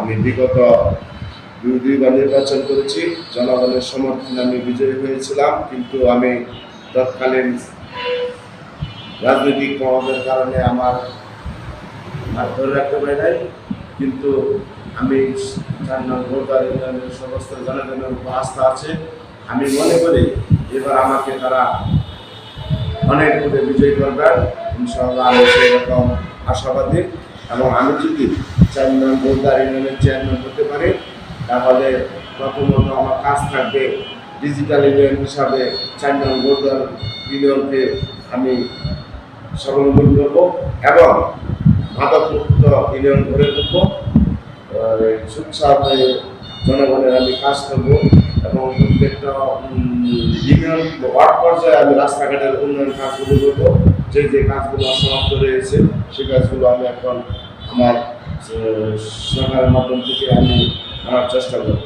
আমি বিগত দুইবার নির্বাচন করেছি, জনগণের সমর্থনে আমি বিজয়ী হয়েছিলাম, কিন্তু আমি তৎকালীন রাজনৈতিক প্রভাবের কারণে আমার ধরে রাখতে পারি নাই। কিন্তু আমি 4 নং ভোটার ইউনিয়নের সমস্ত জনগণের উপর আস্থা আছে। আমি মনে করি এবার আমাকে তারা অনেক ভোটে বিজয়ী করবেন, ইনশাআল্লাহ আমি সেরকম আশাবাদী। এবং আমি যদি 4 নং ভোটার ইউনিয়নের চেয়ারম্যান হতে পারি, তাহলে প্রথমত আমার কাজ থাকবে ডিজিটাল ইউনিয়ন হিসাবে 4 নং ভোটার ইউনিয়নকে আমি স্বাবলম্বী করব এবং মাদকমুক্ত ইউনিয়ন গড়ে তুলব। সুচ্ছাভাবে জনগণের আমি কাজ করব এবং প্রত্যেকটা ইউনিয়ন ওয়ার্ড পর্যায়ে আমি রাস্তাঘাটের উন্নয়ন কাজগুলো করবো। যে কাজগুলো অসমাপ্ত রয়েছে সেই কাজগুলো আমি এখন আমার সরকারের মাধ্যম থেকে আমি করার চেষ্টা করব।